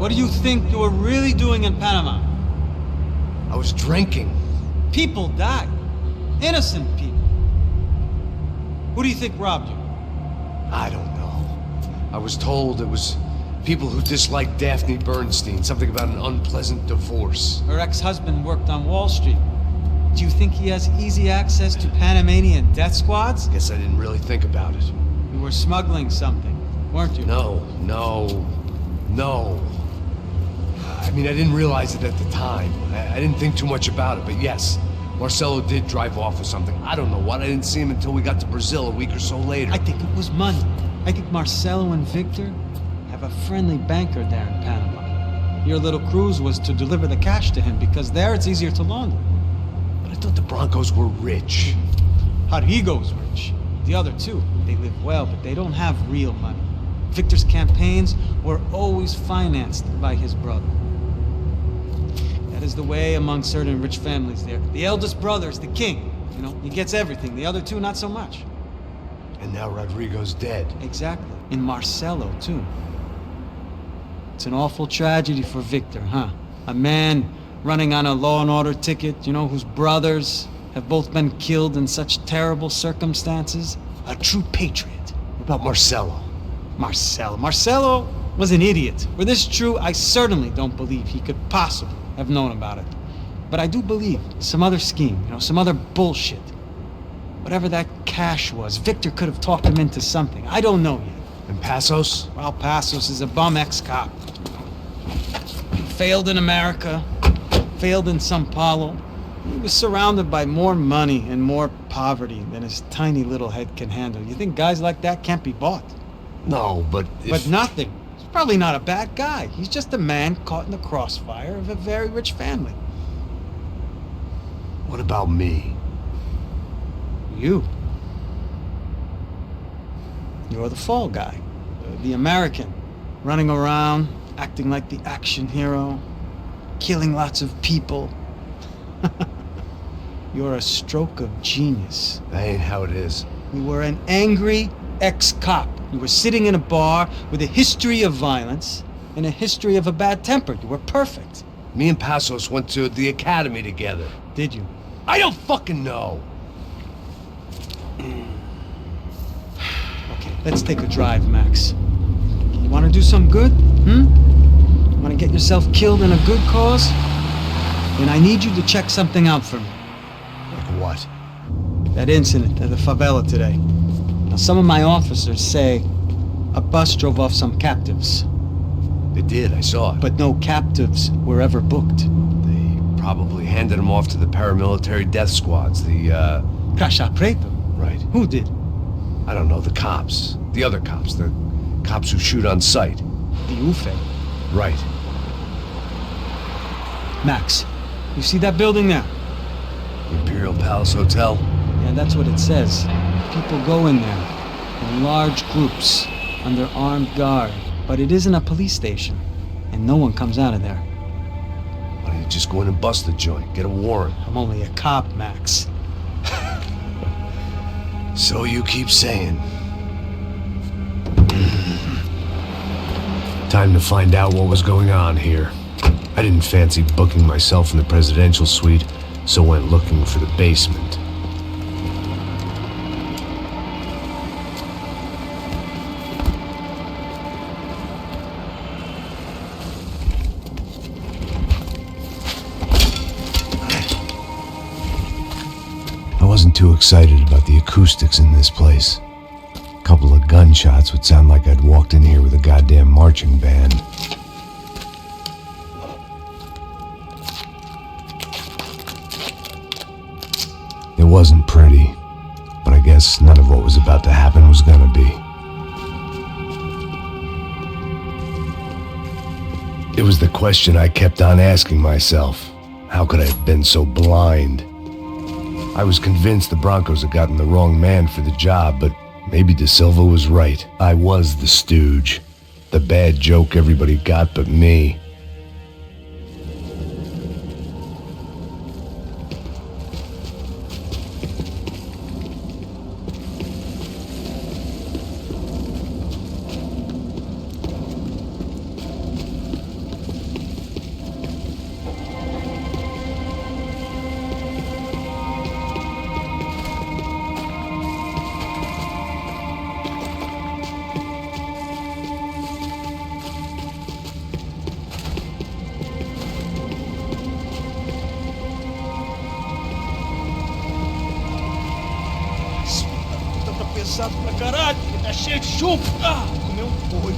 What do you think you were really doing in Panama? I was drinking. People died. Innocent people. Who do you think robbed you? I don't know. I was told it was people who disliked Daphne Bernstein, something about an unpleasant divorce. Her ex-husband worked on Wall Street. Do you think he has easy access to Panamanian death squads? Guess I didn't really think about it. You were smuggling something, weren't you? No. I mean, I didn't realize it at the time. I didn't think too much about it, but yes, Marcelo did drive off with something. I don't know what. I didn't see him until we got to Brazil a week or so later. I think it was money. I think Marcelo and Victor have a friendly banker there in Panama. Your little cruise was to deliver the cash to him because there it's easier to launder. But I thought the Broncos were rich. Rodrigo's rich. The other two, they live well, but they don't have real money. Victor's campaigns were always financed by his brother. That is the way among certain rich families there. The eldest brother is the king. You know, he gets everything. The other two, not so much. And now Rodrigo's dead. Exactly. And Marcelo, too. It's an awful tragedy for Victor, huh? A man running on a law and order ticket, you know, whose brothers have both been killed in such terrible circumstances. A true patriot. What about Marcelo? Marcelo was an idiot. Were this true, I certainly don't believe he could possibly have known about it. But I do believe some other scheme, you know, some other bullshit. Whatever that cash was, Victor could have talked him into something. I don't know yet. And Passos? Well, Passos is a bum ex-cop. Failed in America, failed in São Paulo. He was surrounded by more money and more poverty than his tiny little head can handle. You think guys like that can't be bought? No, but But nothing. He's probably not a bad guy. He's just a man caught in the crossfire of a very rich family. What about me? You. You're the fall guy. The American. Running around, acting like the action hero. Killing lots of people. You're a stroke of genius. That ain't how it is. You were an angry ex-cop. You were sitting in a bar with a history of violence and a history of a bad temper. You were perfect. Me and Passos went to the academy together. Did you? I don't fucking know. Okay, let's take a drive, Max. You want to do some good? You want to get yourself killed in a good cause? Then I need you to check something out for me. Like what? That incident at the favela today. Now, some of my officers say a bus drove off some captives. They did, I saw it. But no captives were ever booked. They probably handed them off to the paramilitary death squads, the, Caixa Preta? Right. Who did? I don't know, the cops. The other cops, the cops who shoot on sight. The UFE. Right. Max, you see that building there? Imperial Palace Hotel? Yeah, that's what it says. People go in there in large groups under armed guard. But it isn't a police station, and no one comes out of there. Why don't you just go in and bust the joint, get a warrant? I'm only a cop, Max. So you keep saying. Time to find out what was going on here. I didn't fancy booking myself in the presidential suite, so went looking for the basement. I wasn't too excited about the acoustics in this place. A couple of gunshots would sound like I'd walked in here with a goddamn marching band. It wasn't pretty, but I guess none of what was about to happen was gonna be. It was the question I kept on asking myself. How could I have been so blind? I was convinced the Broncos had gotten the wrong man for the job, but maybe De Silva was right. I was the stooge. The bad joke everybody got but me. cansado pra caralho. Tá cheio de chumbo. Comeu um boi.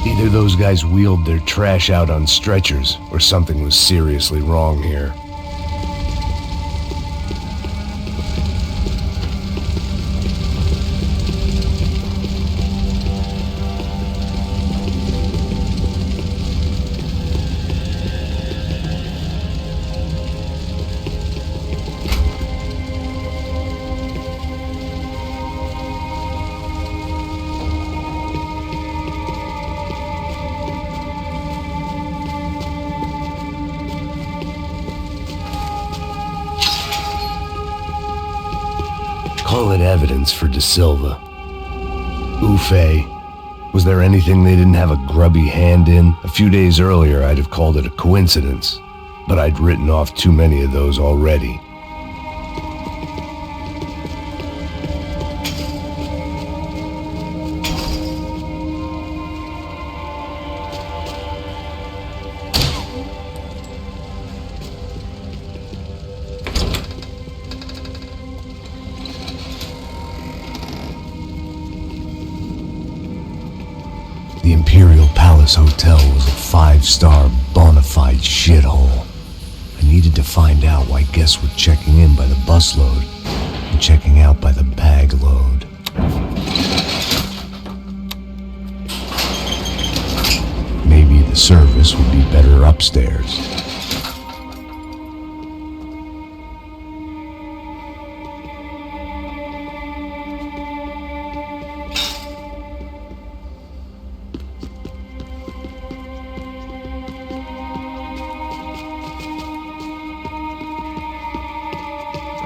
Either those guys wheeled their trash out on stretchers, or something was seriously wrong here. Call it evidence for De Silva. Ufe. Was there anything they didn't have a grubby hand in? A few days earlier, I'd have called it a coincidence, but I'd written off too many of those already. The Imperial Palace Hotel was a 5-star bona fide shithole. I needed to find out why guests were checking in by the busload and checking out by the bag load. Maybe the service would be better upstairs.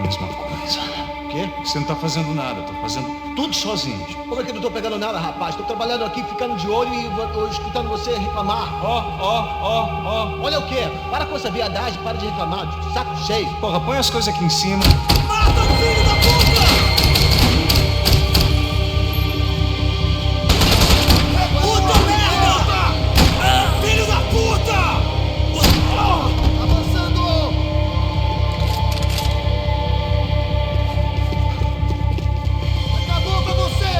Mesma coisa. O quê? Você não tá fazendo nada, tô fazendo tudo sozinho. Como é que eu não tô pegando nada, rapaz? Tô trabalhando aqui, ficando de olho e escutando você reclamar. Ó. Olha o quê? Para com essa viadagem, para de reclamar. Saco cheio. Porra, põe as coisas aqui em cima. Mata o filho da puta! Puta merda! Filho da puta! Avançando! Acabou pra você!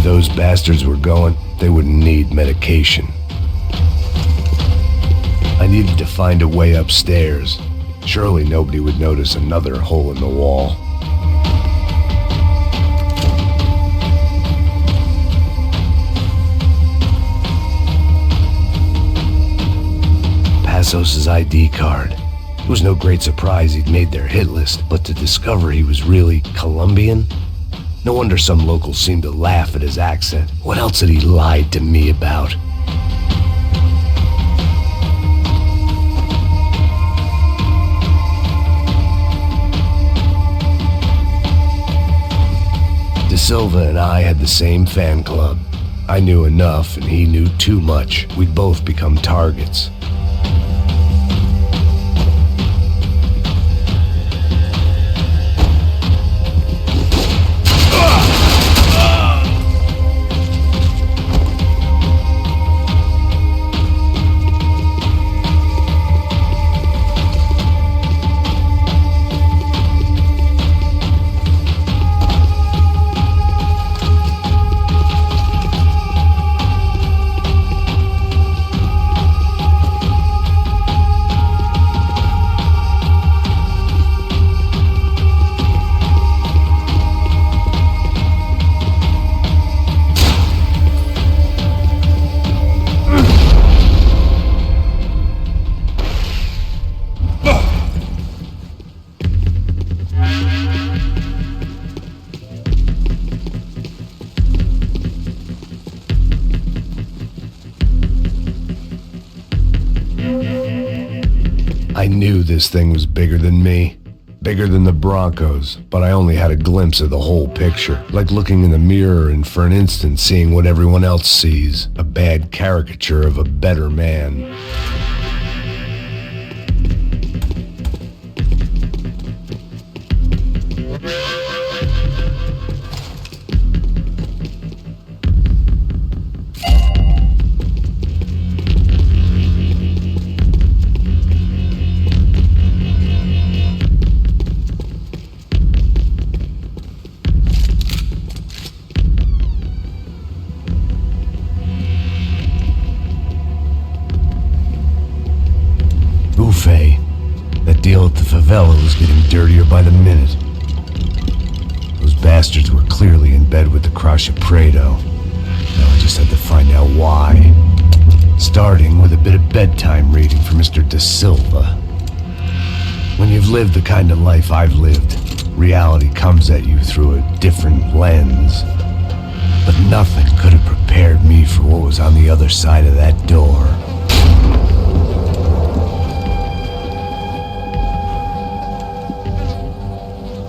those bastards were going, they wouldn't need medication. I needed to find a way upstairs. Surely nobody would notice another hole in the wall. Passos's ID card. It was no great surprise he'd made their hit list, but to discover he was really Colombian? No wonder some locals seemed to laugh at his accent. What else had he lied to me about? De Silva and I had the same fan club. I knew enough and he knew too much. We'd both become targets. I knew this thing was bigger than me, bigger than the Broncos, but I only had a glimpse of the whole picture, like looking in the mirror and for an instant seeing what everyone else sees, a bad caricature of a better man. That deal at the favela was getting dirtier by the minute. Those bastards were clearly in bed with the Crusher Prado. Now I just had to find out why. Starting with a bit of bedtime reading for Mr. De Silva. When you've lived the kind of life I've lived, reality comes at you through a different lens. But nothing could have prepared me for what was on the other side of that door.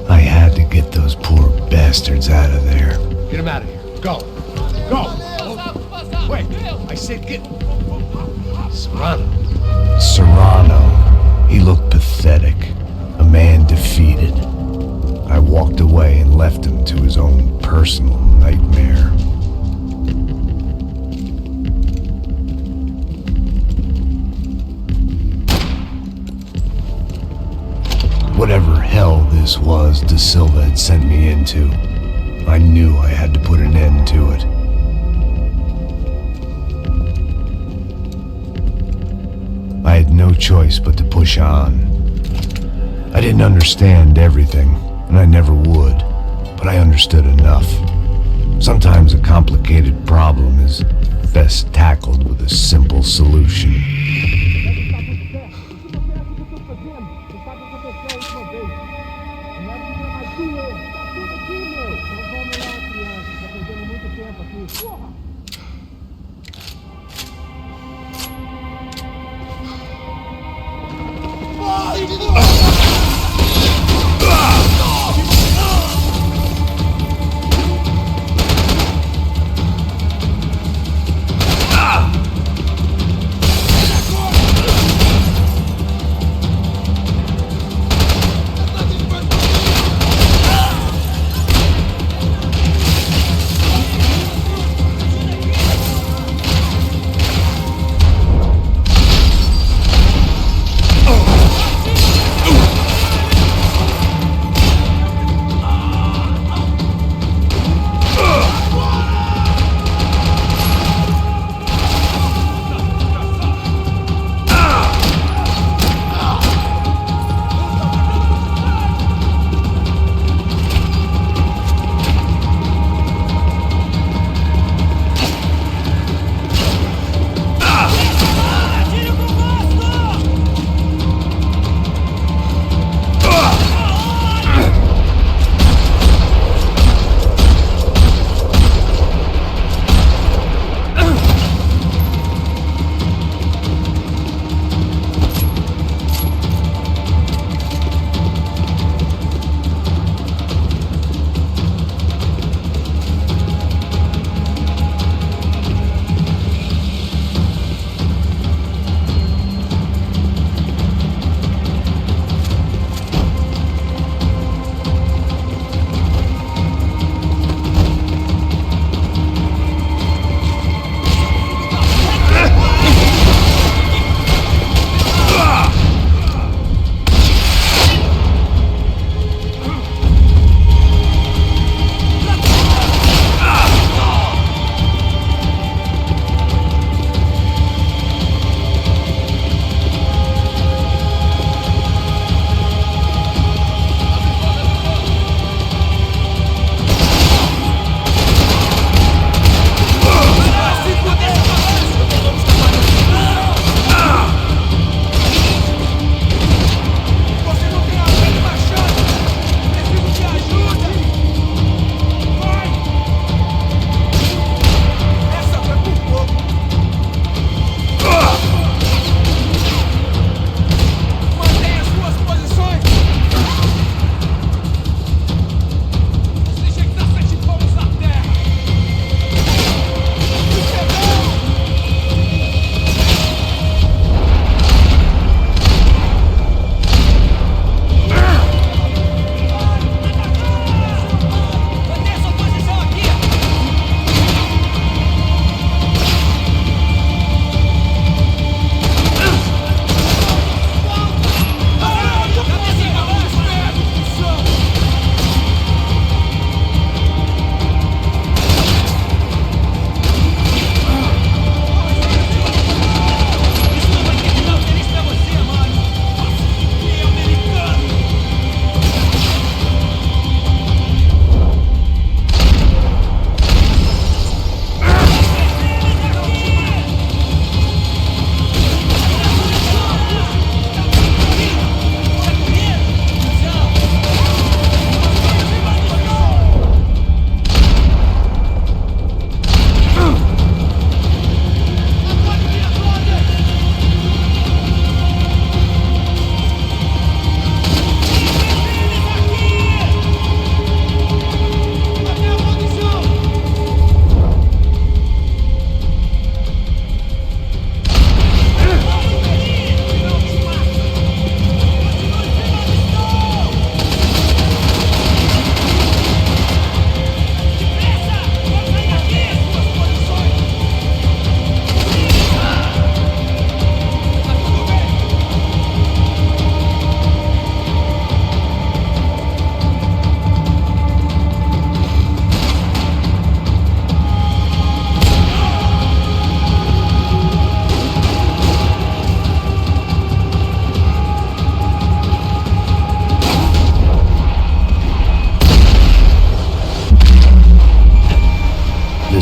I had to get those poor bastards out of there. Get him out of here. Go. Go. Wait. I said get... Serrano. Serrano. He looked pathetic. A man defeated. I walked away and left him to his own personal nightmare. Whatever hell this was De Silva had sent me into, I knew I had to put an end to it. I had no choice but to push on. I didn't understand everything, and I never would, but I understood enough. Sometimes a complicated problem is best tackled with a simple solution.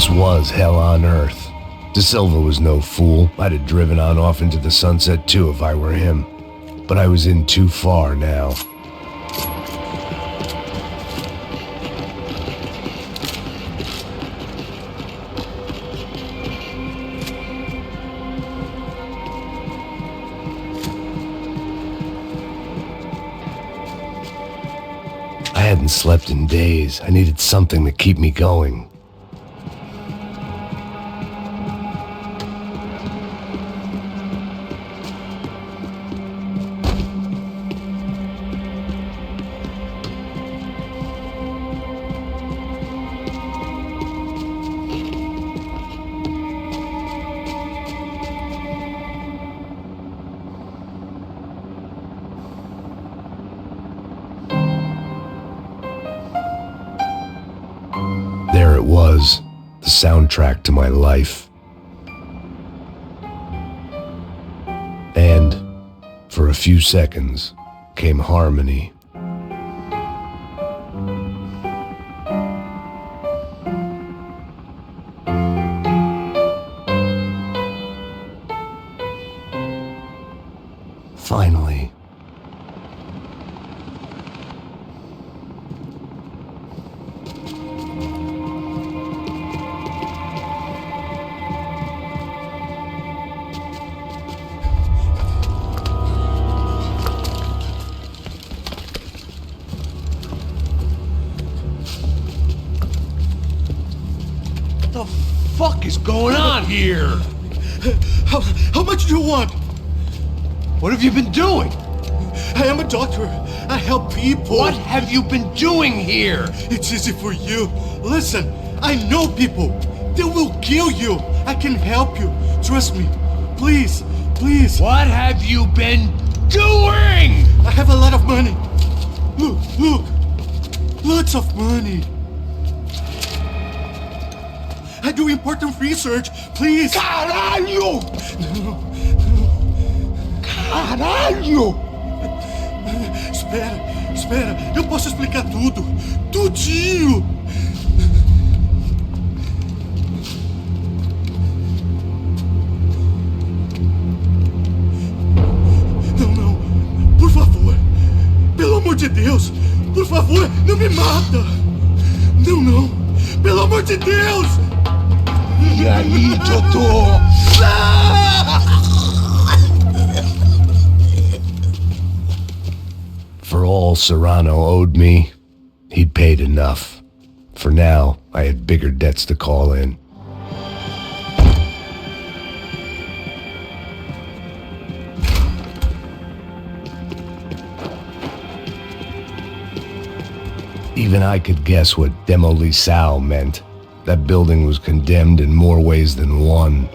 This was hell on earth. De Silva was no fool. I'd have driven on off into the sunset too if I were him. But I was in too far now. I hadn't slept in days. I needed something to keep me going. There it was, the soundtrack to my life. And, for a few seconds, came harmony. Finally. What the fuck is going on here? How much do you want? What have you been doing? I am a doctor. I help people. What have you been doing here? It's easy for you. Listen, I know people. They will kill you. I can help you. Trust me. Please, please. What have you been doing? I have a lot of money. Look, look. Lots of money. I do important research. Please. Caralho! Caralho! Espera. Eu posso explicar tudo. Tudinho. Não. Por favor. Pelo amor de Deus. Por favor, não me mata. Não. Pelo amor de Deus. E aí, doutor? For all Serrano owed me, he'd paid enough. For now, I had bigger debts to call in. Even I could guess what demolição meant. That building was condemned in more ways than one.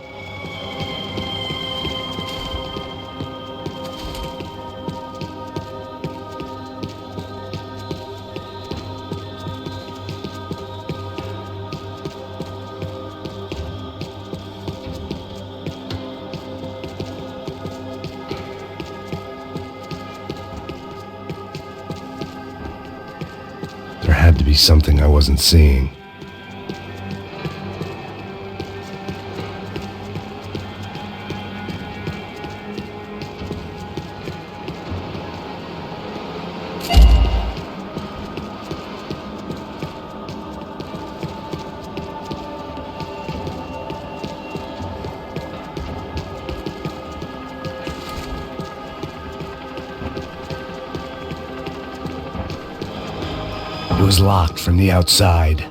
There had to be something I wasn't seeing. It was locked from the outside.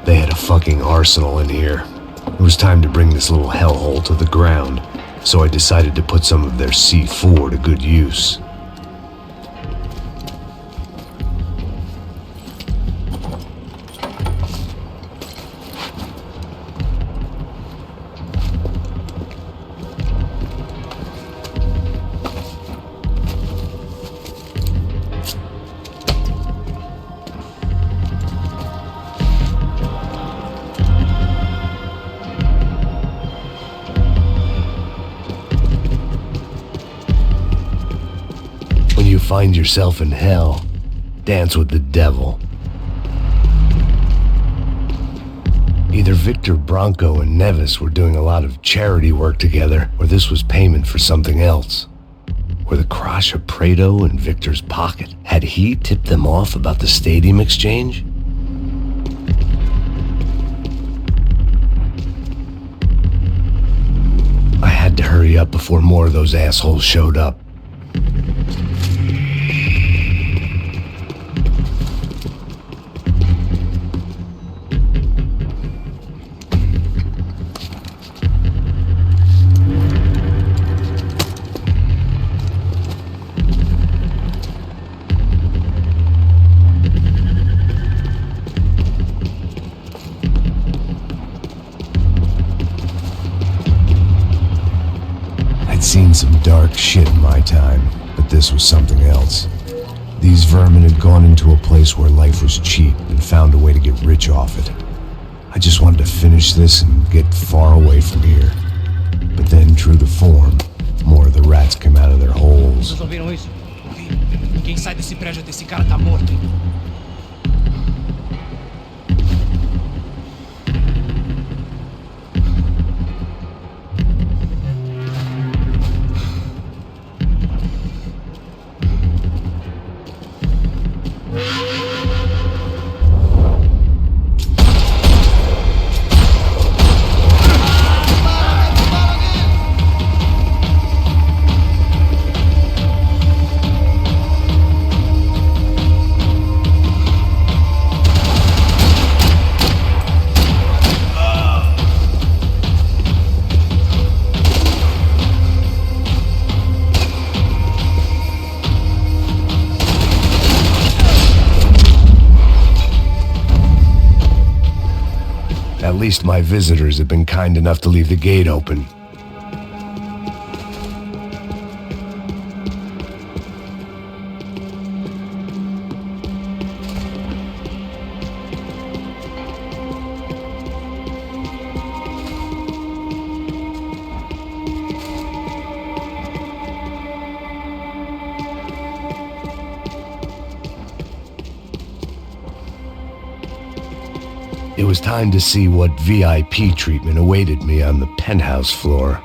They had a fucking arsenal in here. It was time to bring this little hellhole to the ground, so I decided to put some of their C4 to good use. find yourself in hell, dance with the devil. Either Victor Bronco and Nevis were doing a lot of charity work together, or this was payment for something else. Were the Crash of Prado in Victor's pocket? Had he tipped them off about the stadium exchange? I had to hurry up before more of those assholes showed up. I'd seen some dark shit in my time, but this was something else. These vermin had gone into a place where life was cheap and found a way to get rich off it. I just wanted to finish this and get far away from here. But then, true to form, more of the rats come out of their holes. Vocês ouviram isso? Ouvi. Quem sai desse prédio desse cara tá morto. At least my visitors have been kind enough to leave the gate open. It was time to see what VIP treatment awaited me on the penthouse floor.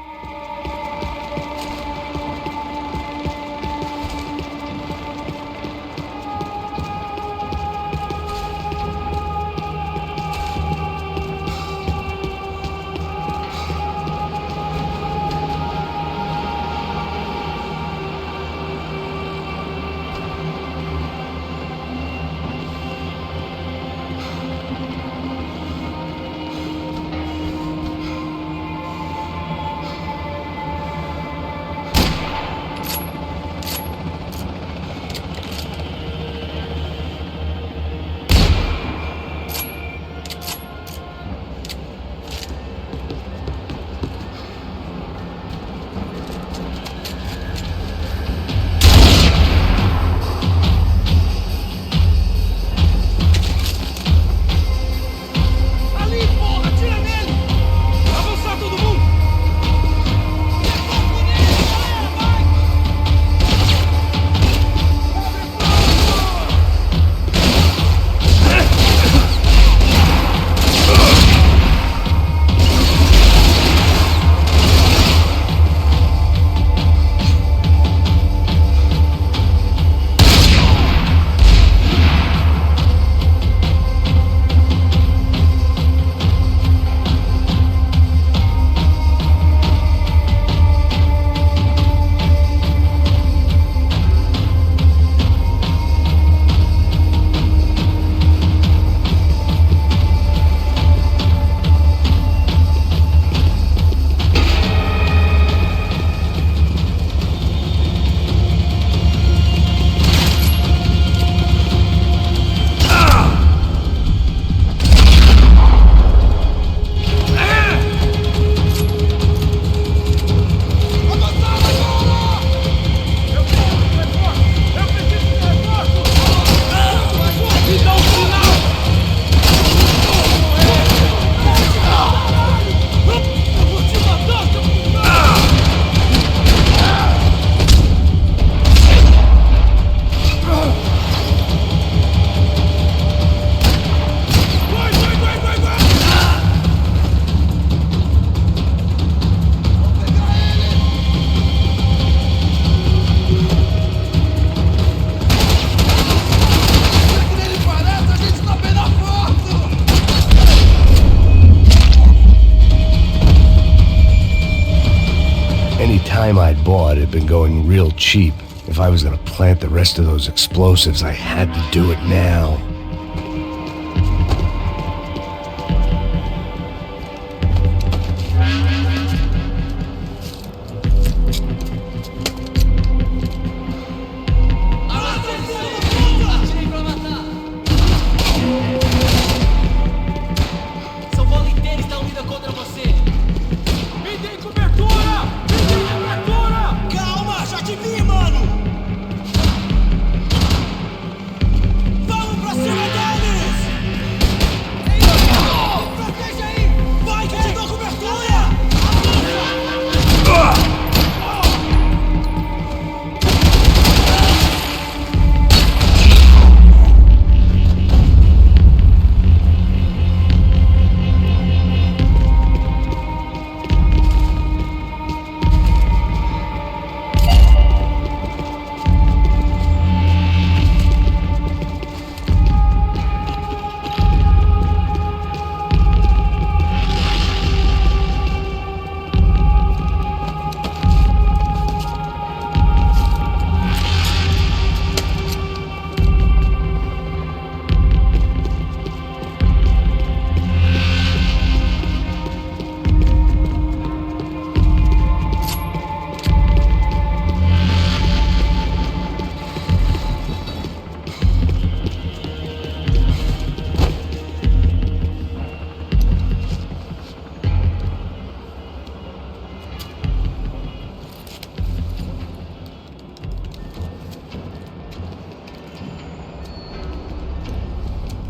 had been going real cheap. If I was gonna plant the rest of those explosives, I had to do it now.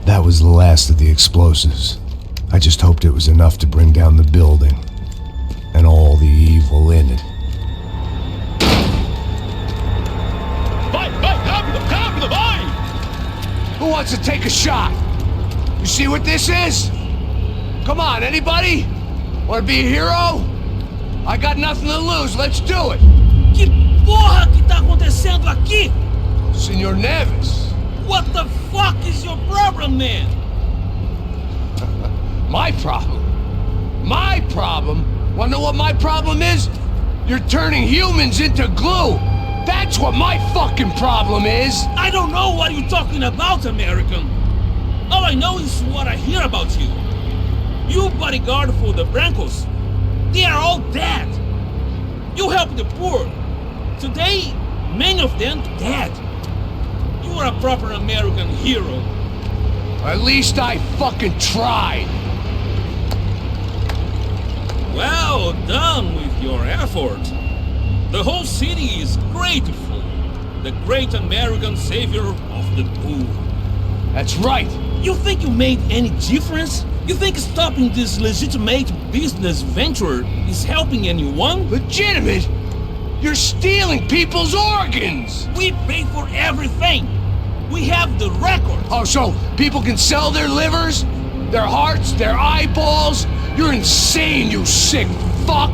That was the last of the explosives. I just hoped it was enough to bring down the building and all the evil in it. Vai, rápido, rápido, vai! Who wants to take a shot? You see what this is? Come on, anybody? Want to be a hero? I got nothing to lose, let's do it! Que porra que tá acontecendo aqui? Senor Neves. What the fuck is your problem, man? My problem? My problem? Wanna know what my problem is? You're turning humans into glue! That's what my fucking problem is! I don't know what you're talking about, American. All I know is what I hear about you. You bodyguard for the Brancos. They are all dead. You help the poor. Today, many of them dead. You are a proper American hero. At least I fucking tried. Well done with your effort. The whole city is grateful. The great American savior of the poor. That's right. You think you made any difference? You think stopping this legitimate business venture is helping anyone? Legitimate? You're stealing people's organs! We pay for everything. We have the record. Oh, so people can sell their livers? Their hearts? Their eyeballs? You're insane, you sick fuck!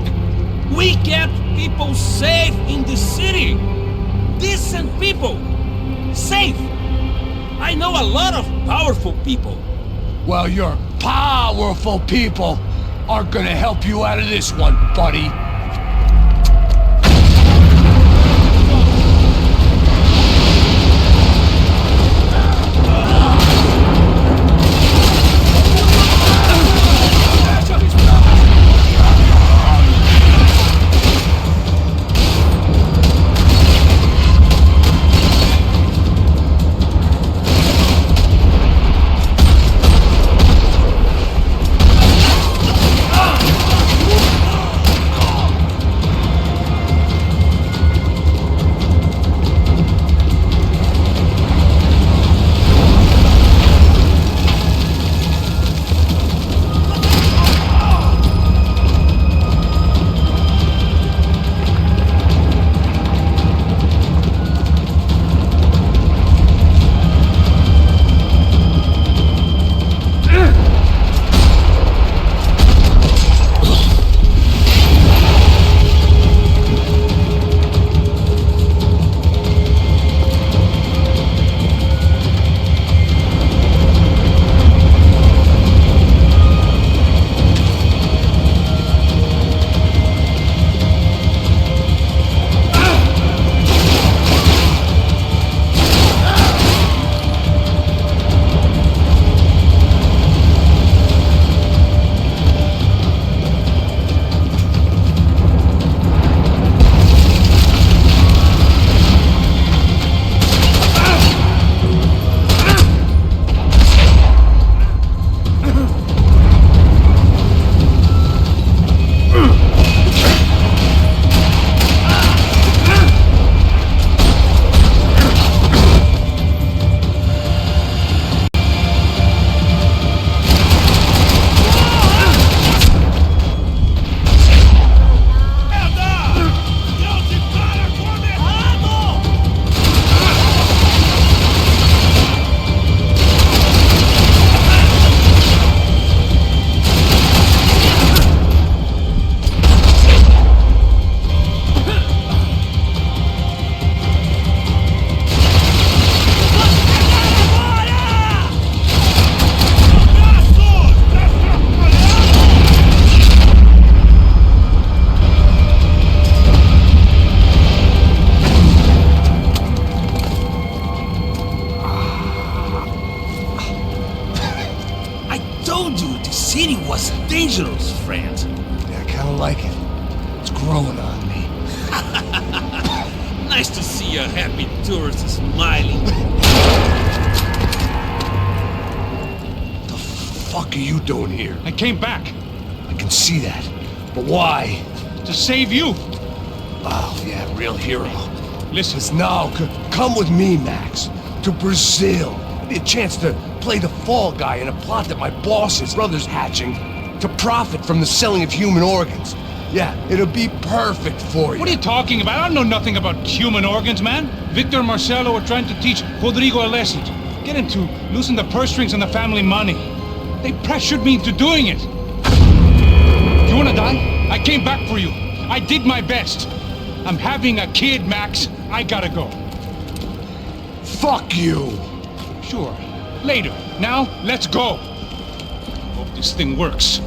We kept people safe in the city. Decent people. Safe. I know a lot of powerful people. Well, your powerful people aren't gonna help you out of this one, buddy. was dangerous, friend. Yeah, I kinda like it. It's growing on me. Nice to see a happy tourist smiling. The fuck are you doing here? I came back I can see that. But why? to save you. Oh, yeah, real hero. Listen, Listen, now, come with me, Max. To Brazil. Be a chance to play the fall guy in a plot that my boss's brother's hatching to profit from the selling of human organs. Yeah, it'll be perfect for you. what are you talking about? I don't know nothing about human organs, man. Victor and Marcelo were trying to teach Rodrigo a lesson. Get him to loosen the purse strings on the family money. They pressured me into doing it. You wanna die? I came back for you. I did my best. I'm having a kid, Max. I gotta go. Fuck you! Sure. Later. Now, let's go. Hope this thing works.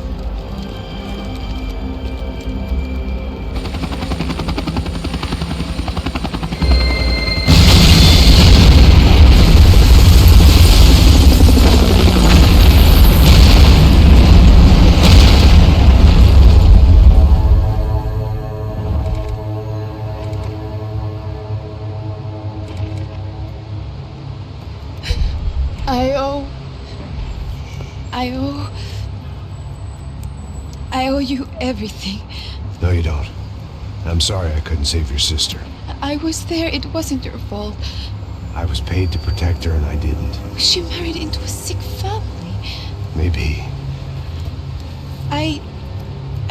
I owe you everything. No, you don't. I'm sorry I couldn't save your sister. I was there. It wasn't your fault. I was paid to protect her and I didn't. She married into a sick family. Maybe. I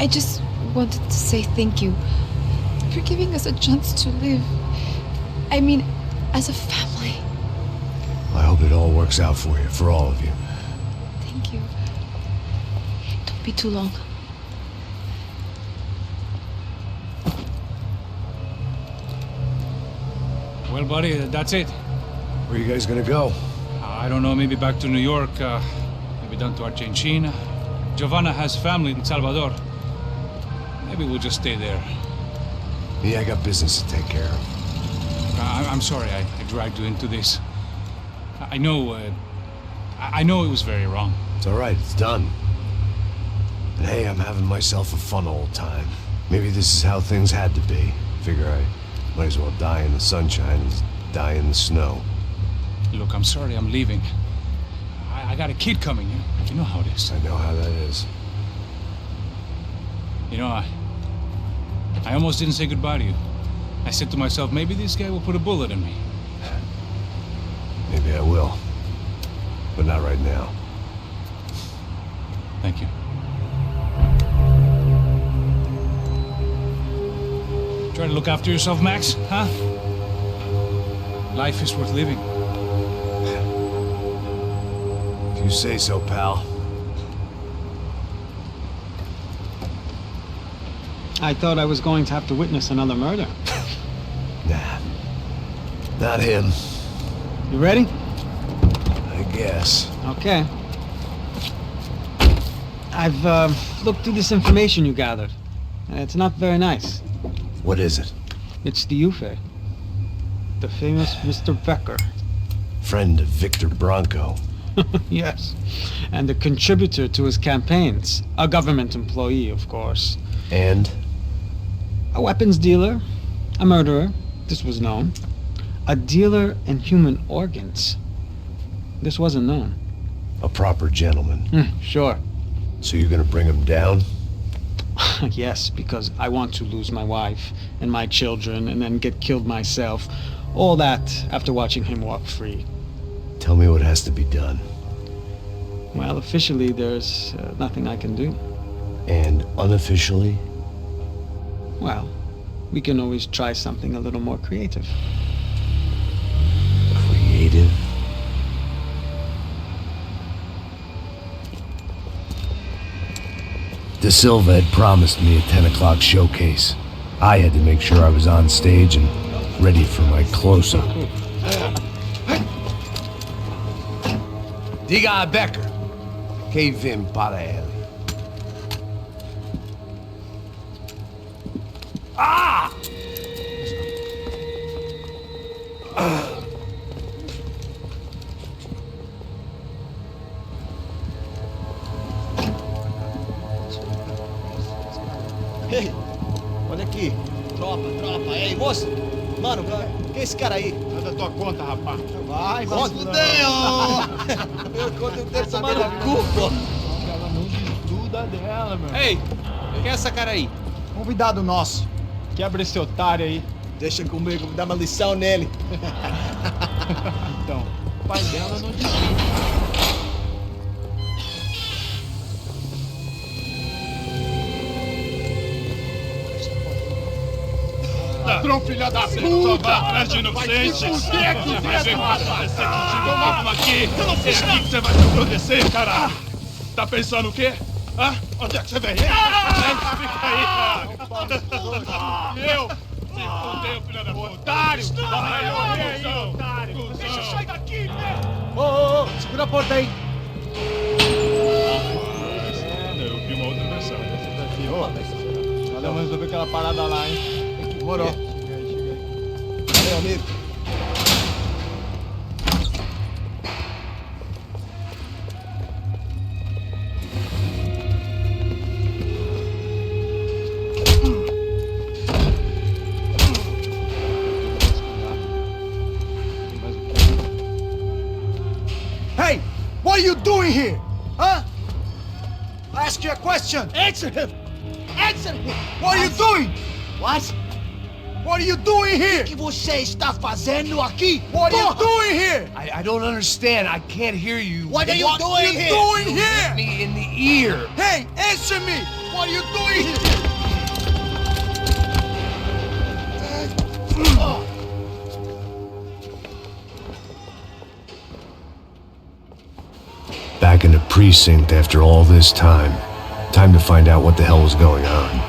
just wanted to say thank you for giving us a chance to live. I mean, as a family. I hope it all works out for you, for all of you. Thank you. Don't be too long. Well, buddy, that's it. Where are you guys gonna go? I don't know, maybe back to New York, maybe down to Argentina. Giovanna has family in Salvador. Maybe we'll just stay there. Yeah, I got business to take care of. I'm sorry I dragged you into this. I know it was very wrong. It's all right, it's done. And hey, I'm having myself a fun old time. Maybe this is how things had to be. Figure I might as well die in the sunshine as die in the snow. Look, I'm sorry I'm leaving. I got a kid coming, you know how it is. I know how that is. You know, I almost didn't say goodbye to you. I said to myself, maybe this guy will put a bullet in me. Maybe I will. But not right now. Thank you. Try to look after yourself, Max, huh? Life is worth living. If you say so, pal. I thought I was going to have to witness another murder. Nah. Not him. You ready? I guess. Okay. I've looked through this information you gathered, and it's not very nice. What is it? It's the Ufe. The famous Mr. Becker. Friend of Victor Bronco. Yes. And a contributor to his campaigns. A government employee, of course. And? A weapons dealer. A murderer. This was known. A dealer in human organs. This wasn't known. A proper gentleman. Sure. So you're gonna bring him down? Yes, because I want to lose my wife and my children and then get killed myself. All that after watching him walk free. Tell me what has to be done. Well, officially, there's nothing I can do. And unofficially? Well, we can always try something a little more creative. Creative? De Silva had promised me a 10 o'clock showcase. I had to make sure I was on stage and ready for my close-up. Diga a Becker. Que vim para ele. Ah! Mano, quem é esse cara aí? Nada da tua conta, rapaz. Vai, fudeu! Meu conta eu quero tomar no cu, pô. Ela não desgruda dela, meu. Ei, quem é essa cara aí? Convidado nosso. Quebra esse otário aí. Deixa comigo, vou dar uma lição nele. Então, o pai dela não desgruda. Ladrão, filha da puta! Vai atrás de inocente! Vai ver vai acontecer contigo! Vamos aqui! Eu não fiz nada! Que você vai te acontecer, caralho! Tá pensando o quê? Hã? Onde é que você vem? Fica aí, cara! Eu? Se fudeu, filha da puta! Otário! Vai, otário! Deixa eu sair daqui, velho! Ô, segura a porta aí. Eu vi uma outra versão. Vamos resolver aquela parada lá, hein? Demorou. Chega aí. Valeu, amigo. Hey! What are you doing here? Huh? I ask you a question. Answer him! Answer him! What are you doing? What? What are you doing here? O que você está fazendo aqui? What are you doing here? I don't understand. I can't hear you. What are you doing here? Doing Hit here? me in the ear. Hey, answer me! What are you doing here? Back in the precinct after all this time. Time to find out what the hell was going on.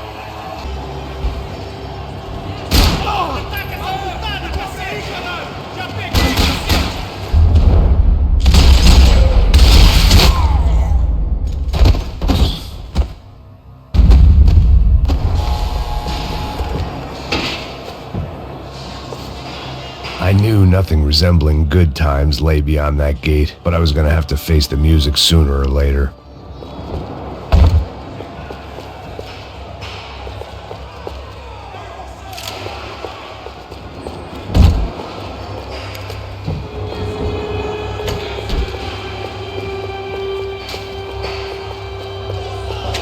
I knew nothing resembling good times lay beyond that gate, but I was gonna have to face the music sooner or later.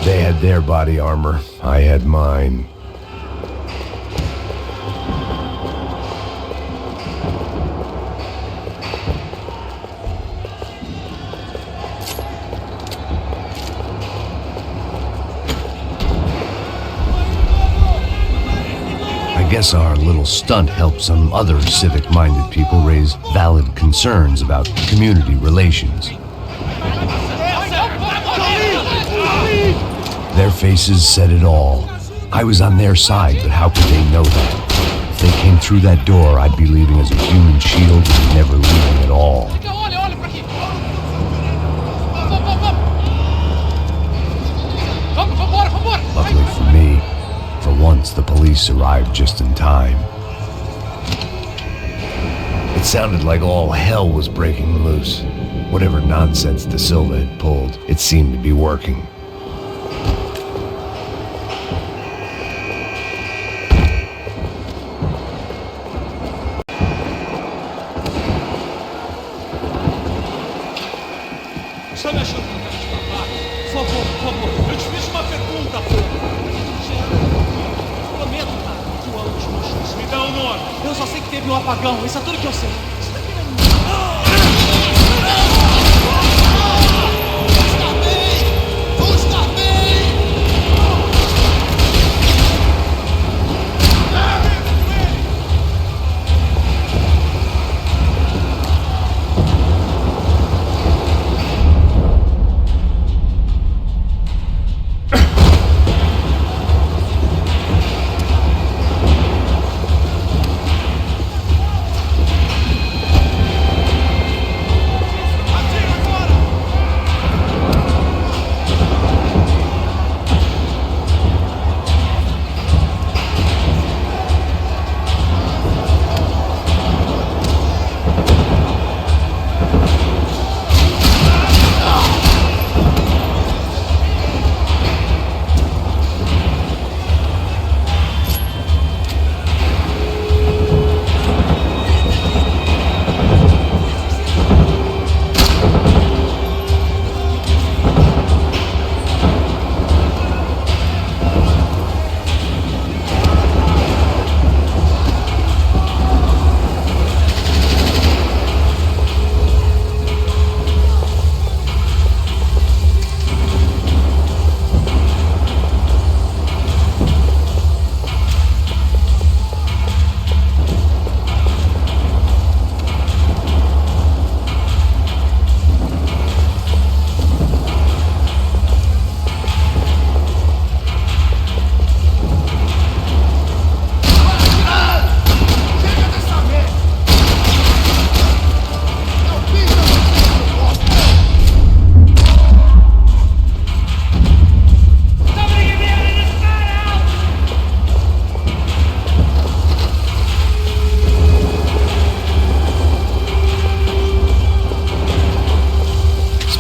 They had their body armor, I had mine. I guess our little stunt helped some other civic-minded people raise valid concerns about community relations. Their faces said it all. I was on their side, but how could they know that? If they came through that door, I'd be leaving as a human shield and never leaving at all. Olha pra aqui! Vambora! Luckily for me, for once the police arrived just in time. It sounded like all hell was breaking loose. Whatever nonsense De Silva had pulled, it seemed to be working. Só me achando com cara de babaca. Por favor, eu te fiz uma pergunta, porra. Prometo, cara, tua última chance. Me dá o nome. Eu só sei que teve um apagão, isso é tudo que eu sei.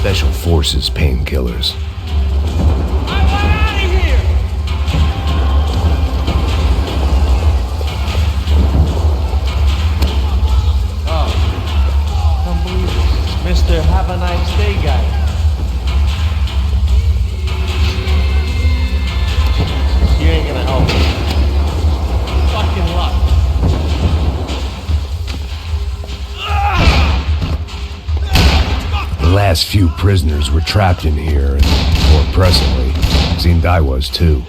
Special Forces painkillers. I want out of here! Can't believe it. Mr. Have a Nice Day guy. You ain't gonna help me. Fucking luck. The last few prisoners were trapped in here, and more presently, seemed I was too.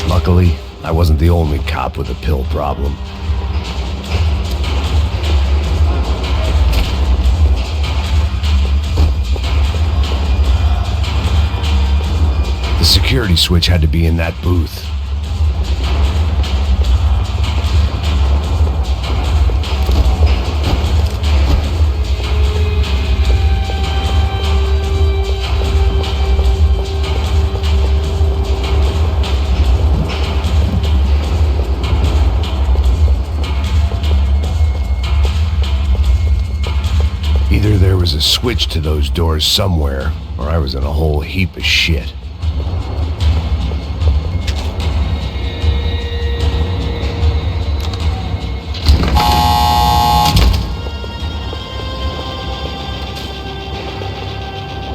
Luckily, I wasn't the only cop with a pill problem. The security switch had to be in that booth. Either there was a switch to those doors somewhere, or I was in a whole heap of shit.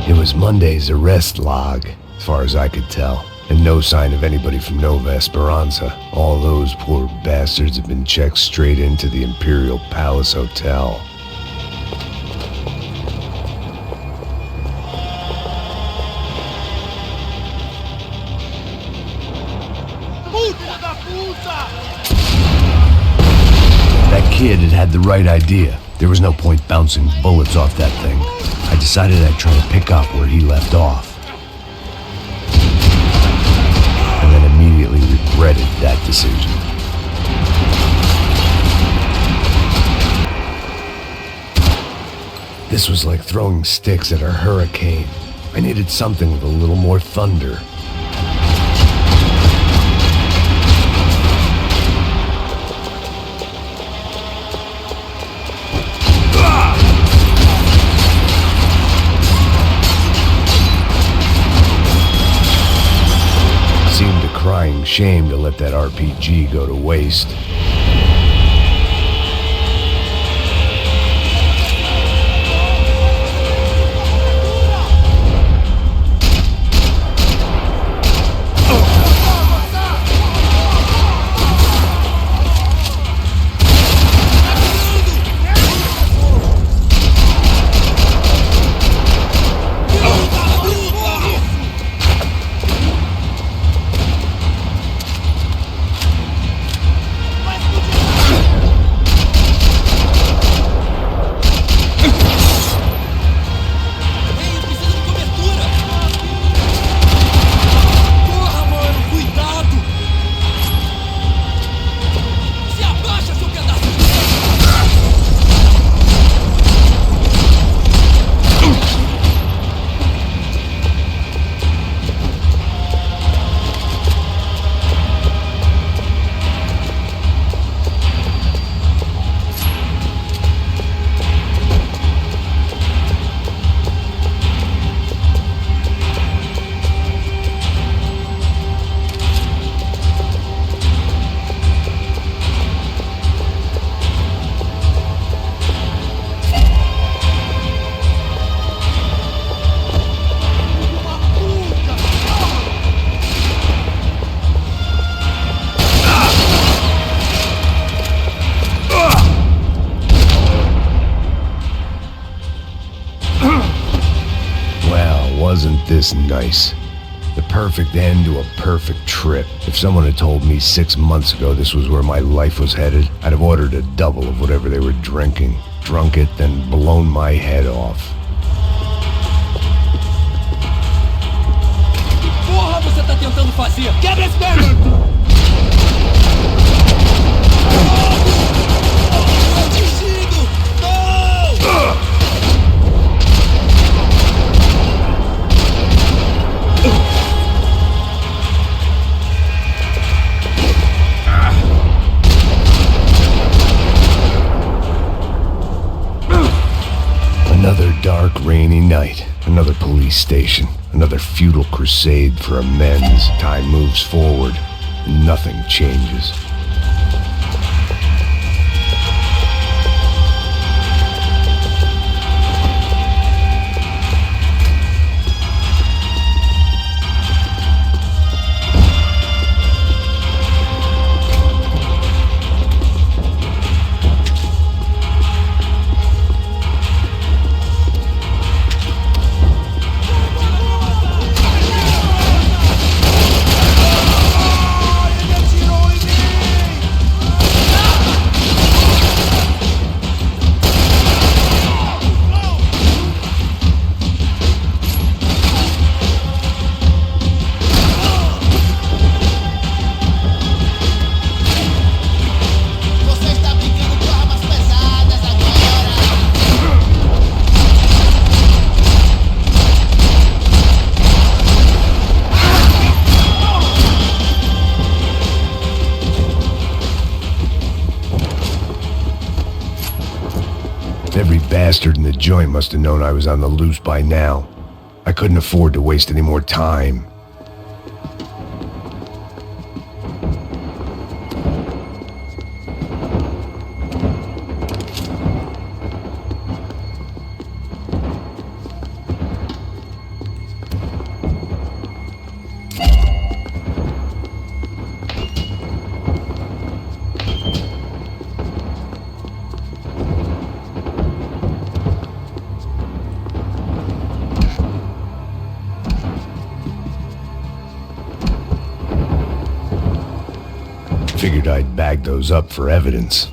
It was Monday's arrest log, as far as I could tell, and no sign of anybody from Nova Esperanza. All those poor bastards had been checked straight into the Imperial Palace Hotel. That kid had had the right idea. There was no point bouncing bullets off that thing. I decided I'd try to pick up where he left off. And then immediately regretted that decision. This was like throwing sticks at a hurricane. I needed something with a little more thunder. Seemed a crying shame to let that RPG go to waste. this nice? The perfect end to a perfect trip. If someone had told me 6 months ago this was where my life was headed, I'd have ordered a double of whatever they were drinking, drunk it, then blown my head off. Que porra você tá tentando fazer? Quebra esse perna! Another dark, rainy night. Another police station. Another futile crusade for amends. Time moves forward, and nothing changes. Every bastard in the joint must have known I was on the loose by now. I couldn't afford to waste any more time. Figured I'd bag those up for evidence.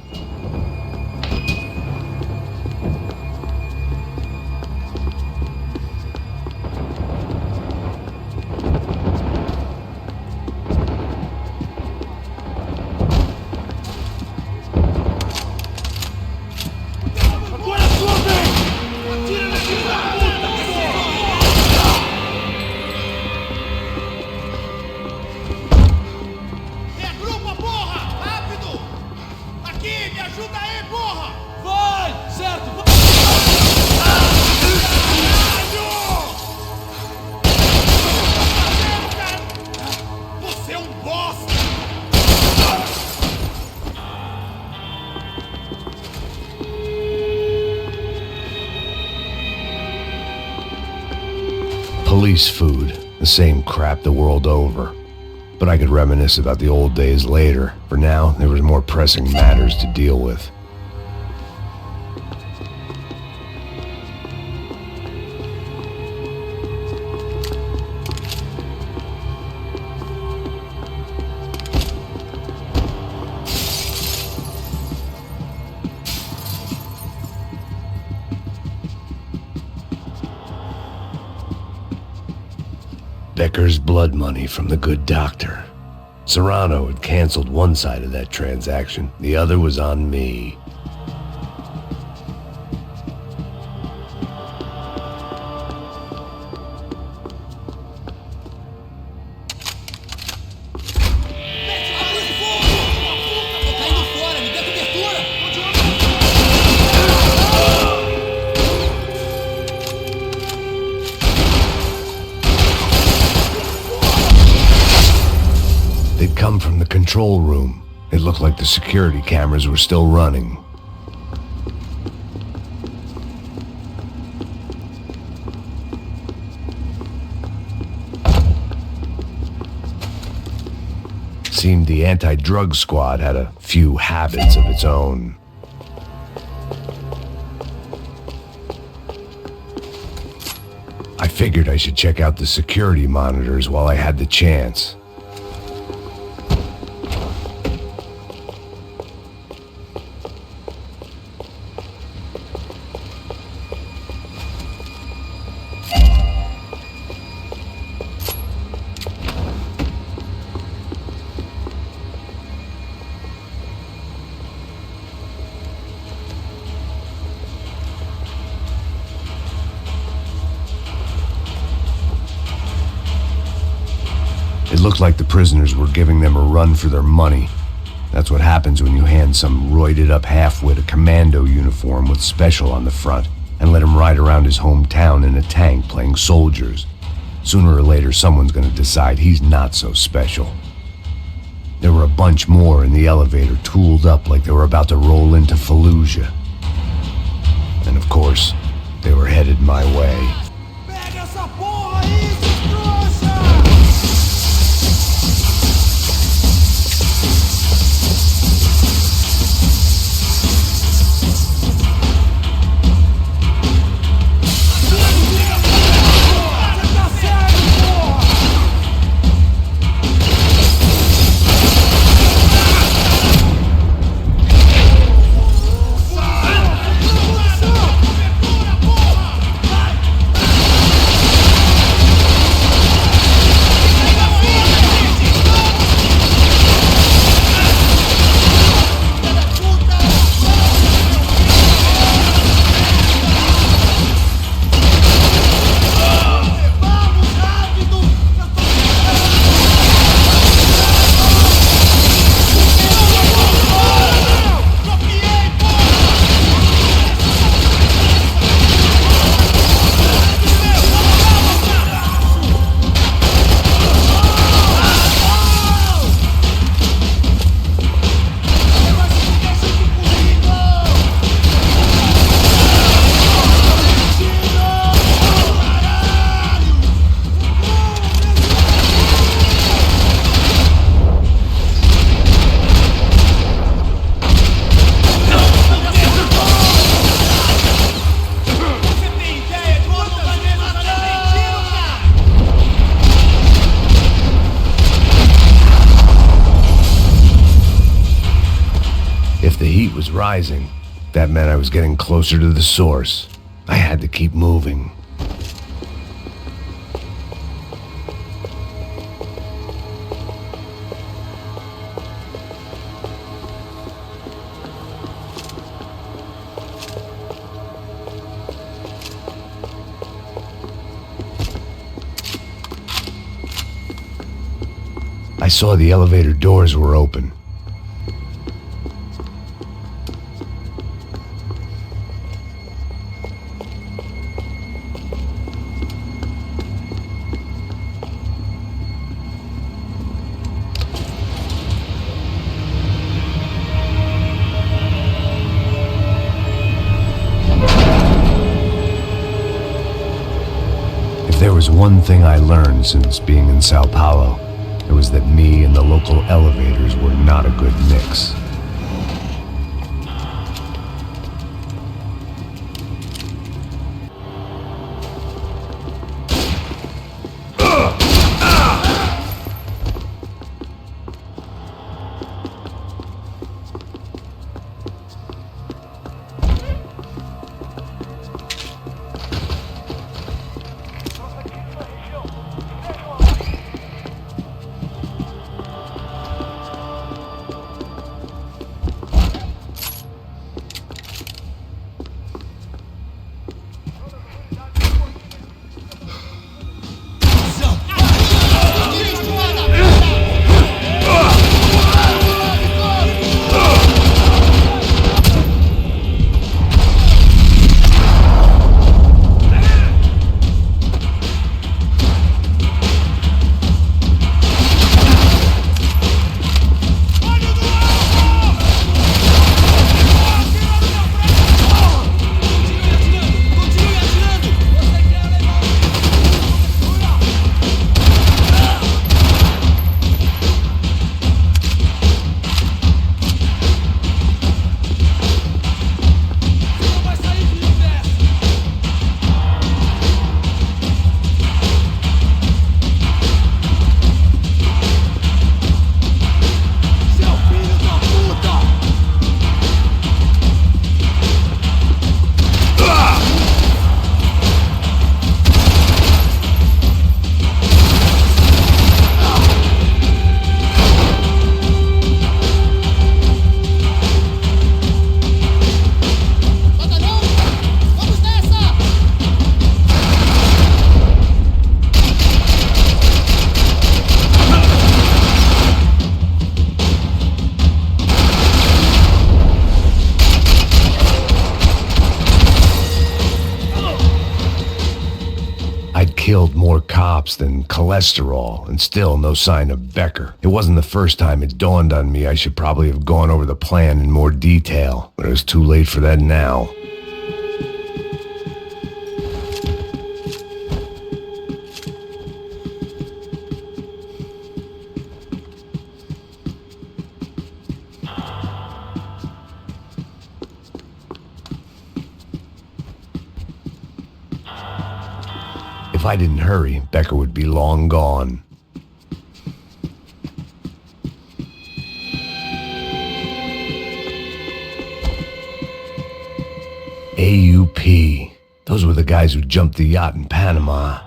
Police food, the same crap the world over. But I could reminisce about the old days later. For now, there was more pressing matters to deal with. Becker's blood money from the good doctor. Serrano had canceled one side of that transaction. The other was on me. They'd come from the control room. It looked like the security cameras were still running. Seemed the anti-drug squad had a few habits of its own. I figured I should check out the security monitors while I had the chance. It looked like the prisoners were giving them a run for their money. That's what happens when you hand some roided-up halfwit a commando uniform with special on the front and let him ride around his hometown in a tank playing soldiers. Sooner or later, someone's gonna decide he's not so special. There were a bunch more in the elevator, tooled up like they were about to roll into Fallujah. And of course, they were headed my way. If the heat was rising, that meant I was getting closer to the source. I had to keep moving. I saw the elevator doors were open. If there was one thing I learned since being in Sao Paulo, it was that me and the local elevators were not a good mix. more cops than cholesterol, and still no sign of Becker. It wasn't the first time it dawned on me I should probably have gone over the plan in more detail, but it was too late for that now. If I didn't hurry, Becker would be long gone. AUP. Those were the guys who jumped the yacht in Panama.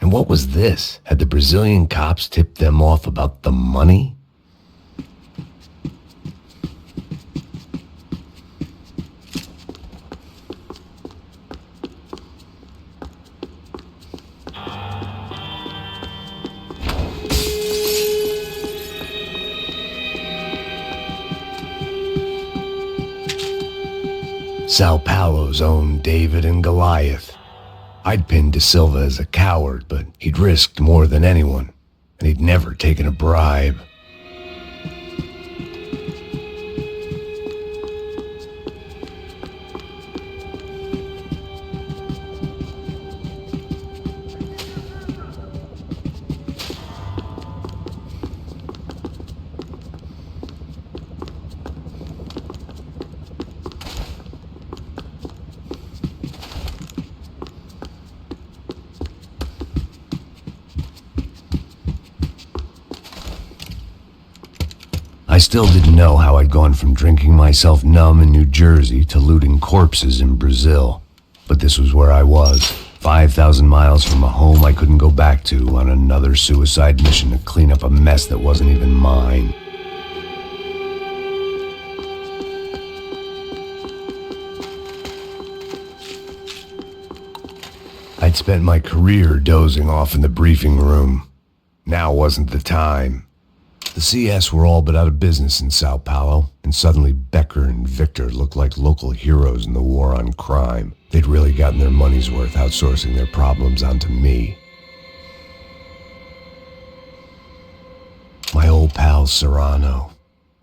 And what was this? Had the Brazilian cops tipped them off about the money? Sao Paulo's own David and Goliath. I'd pinned De Silva as a coward, but he'd risked more than anyone, and he'd never taken a bribe. I still didn't know how I'd gone from drinking myself numb in New Jersey to looting corpses in Brazil. But this was where I was, 5,000 miles from a home I couldn't go back to, on another suicide mission to clean up a mess that wasn't even mine. I'd spent my career dozing off in the briefing room. Now wasn't the time. The CS were all but out of business in Sao Paulo, and suddenly Becker and Victor looked like local heroes in the war on crime. They'd really gotten their money's worth outsourcing their problems onto me. My old pal Serrano.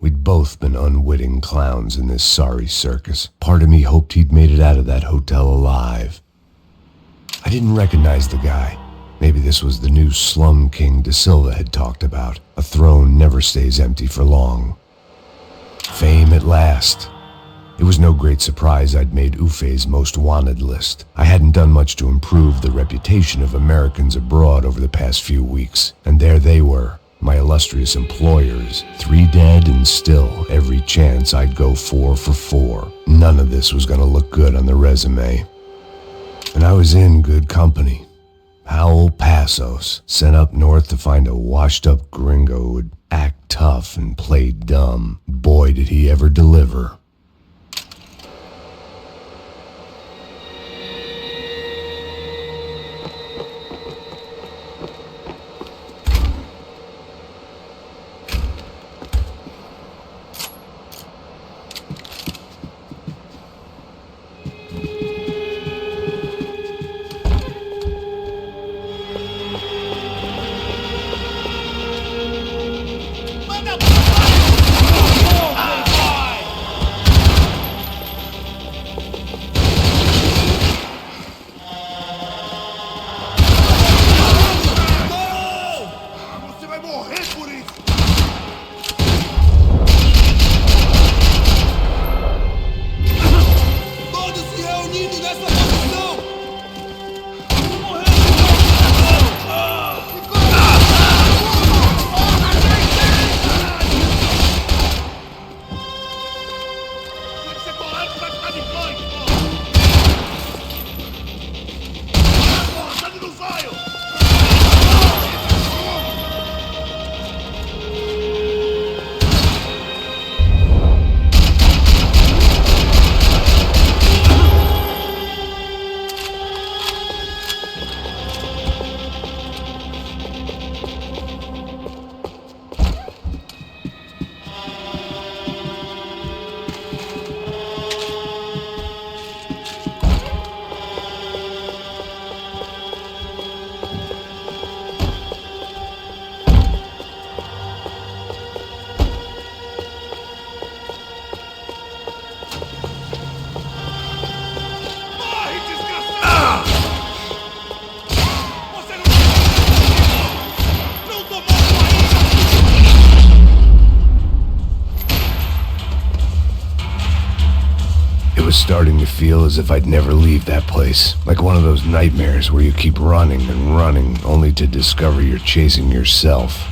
We'd both been unwitting clowns in this sorry circus. Part of me hoped he'd made it out of that hotel alive. I didn't recognize the guy. Maybe this was the new slum king De Silva had talked about. A throne never stays empty for long. Fame at last. It was no great surprise I'd made Ufe's most wanted list. I hadn't done much to improve the reputation of Americans abroad over the past few weeks, and there they were, my illustrious employers, 3 dead and still every chance I'd go 4 for 4. None of this was going to look good on the resume. And I was in good company. Howell Passos, sent up north to find a washed-up gringo who would act tough and play dumb. Boy, did he ever deliver. was starting to feel as if I'd never leave that place. Like one of those nightmares where you keep running and running, only to discover you're chasing yourself.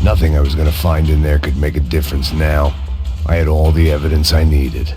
Nothing I was gonna find in there could make a difference now. I had all the evidence I needed.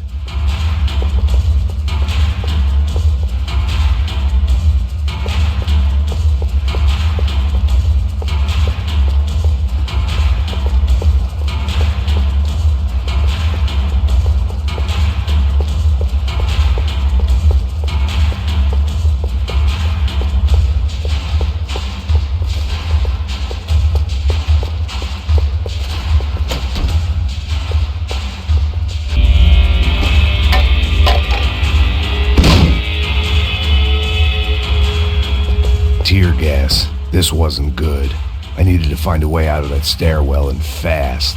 Tear gas. This wasn't good. I needed to find a way out of that stairwell and fast.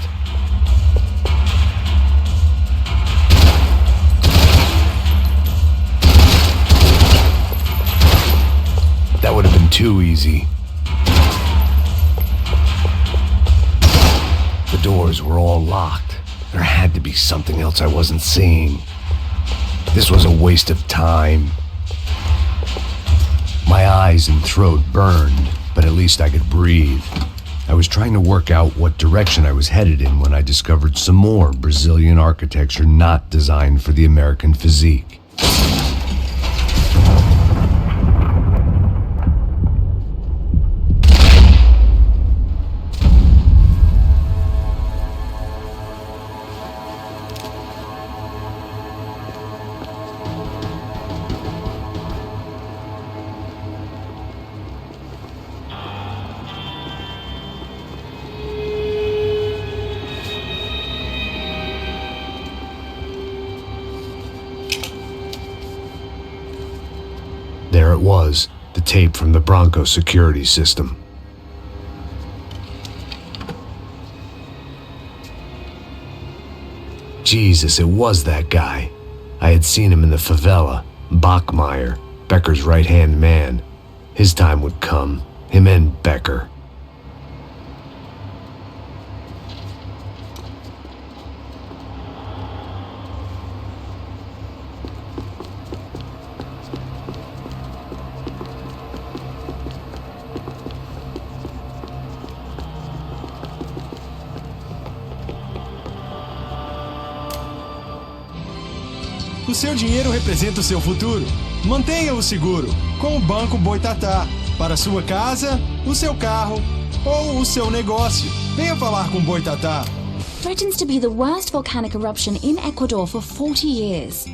That would have been too easy. The doors were all locked. There had to be something else I wasn't seeing. This was a waste of time. My eyes and throat burned, but at least I could breathe. I was trying to work out what direction I was headed in when I discovered some more Brazilian architecture not designed for the American physique. There it was, the tape from the Bronco security system. Jesus, it was that guy. I had seen him in the favela, Bachmeyer, Becker's right-hand man. His time would come, him and Becker. O seu dinheiro representa o seu futuro. Mantenha-o seguro com o Banco Boitatá. Para sua casa, o seu carro ou o seu negócio. Venha falar com Boitatá. Threatens to be the worst volcanic eruption in Ecuador for 40 years.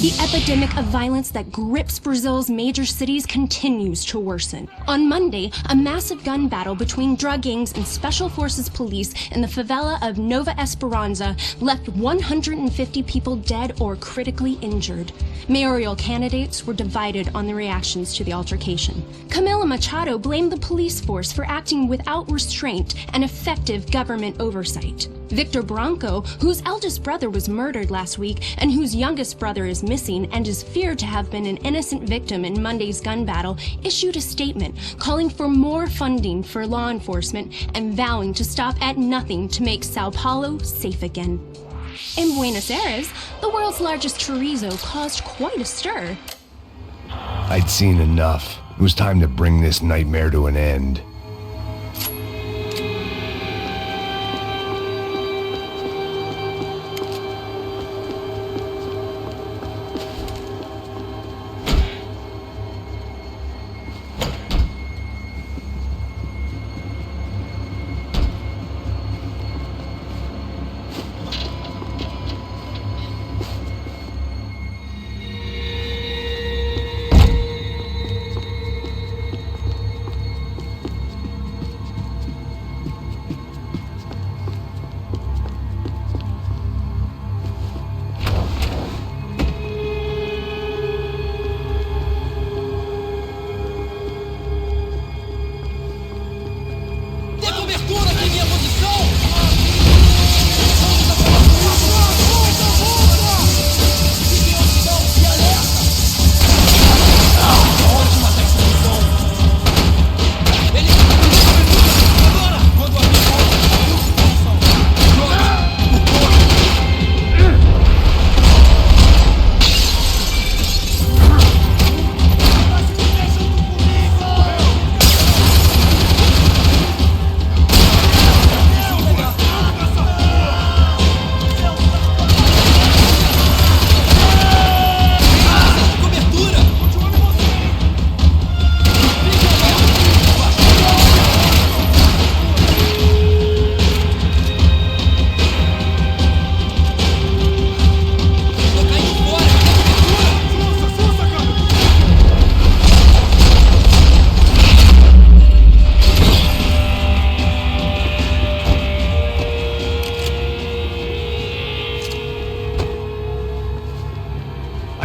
The epidemic of violence that grips Brazil's major cities continues to worsen. On Monday, a massive gun battle between drug gangs and special forces police in the favela of Nova Esperanza left 150 people dead or critically injured. Mayoral candidates were divided on the reactions to the altercation. Camila Machado blamed the police force for acting without restraint and effective government oversight. Victor Branco, whose eldest brother was murdered last week and whose youngest brother is missing and is feared to have been an innocent victim in Monday's gun battle, issued a statement calling for more funding for law enforcement and vowing to stop at nothing to make Sao Paulo safe again. In Buenos Aires, the world's largest chorizo caused quite a stir. I'd seen enough. It was time to bring this nightmare to an end.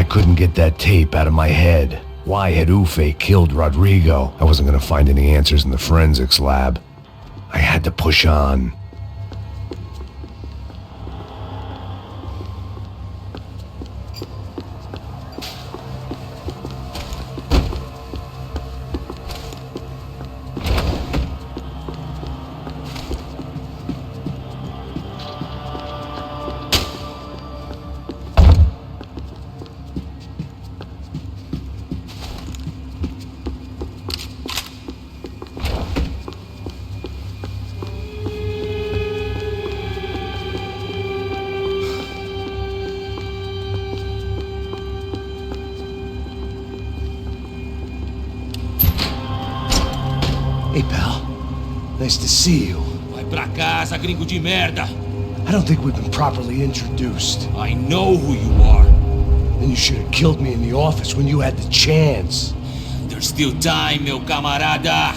couldn't get that tape out of my head. Why had Ufe killed Rodrigo? I wasn't gonna find any answers in the forensics lab. I had to push on. Hey, pal. Nice to see you. Vai pra casa, gringo de merda. I don't think we've been properly introduced. I know who you are. Then you should have killed me in the office when you had the chance. There's still time, meu camarada.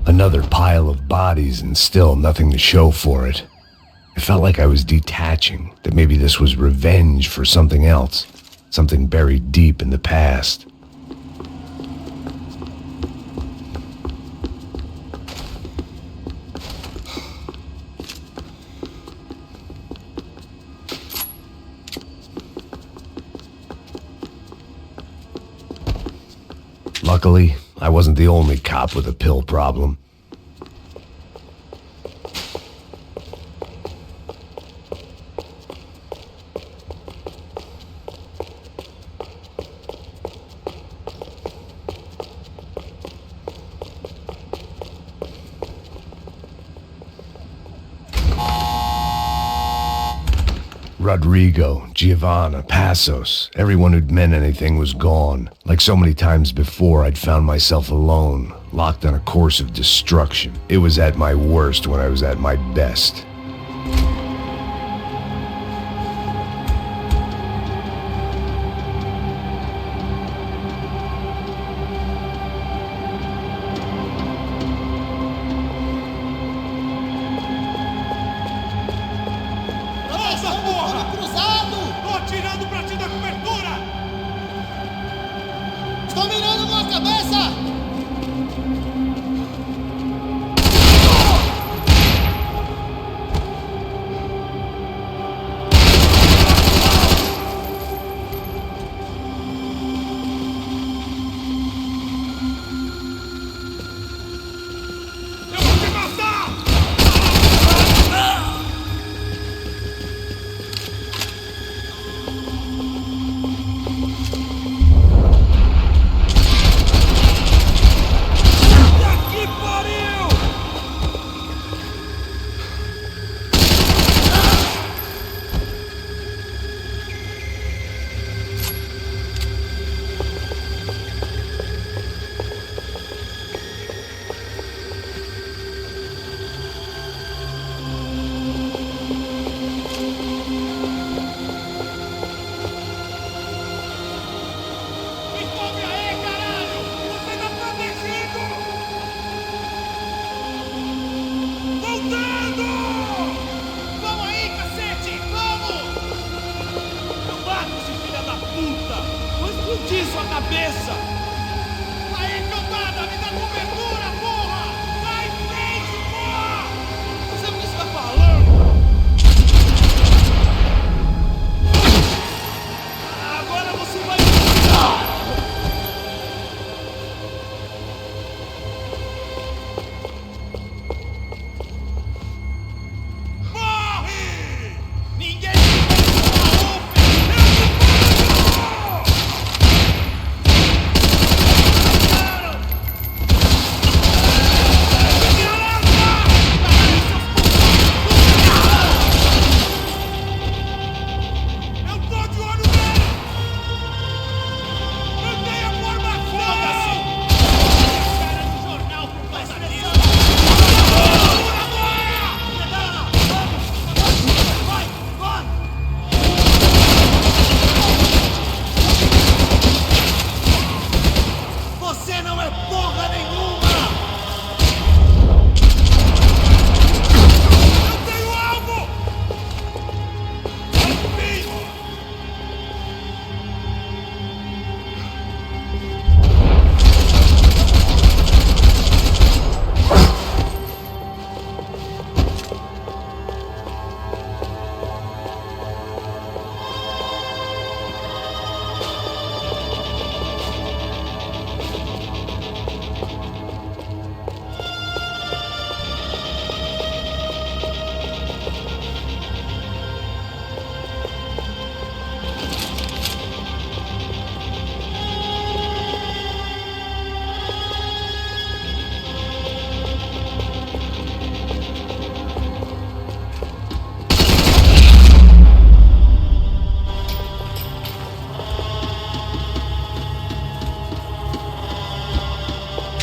Another pile of bodies and still nothing to show for it. It felt like I was detaching, that maybe this was revenge for something else, something buried deep in the past. Luckily, I wasn't the only cop with a pill problem. Rodrigo, Giovanna, Passos, everyone who'd meant anything was gone. Like so many times before, I'd found myself alone, locked on a course of destruction. It was at my worst when I was at my best. explodir sua cabeça! Aí, cambada, me dá cobertura, porra! Vai em frente, porra! Você sabe o que você tá falando? Agora você vai... Morre! Ninguém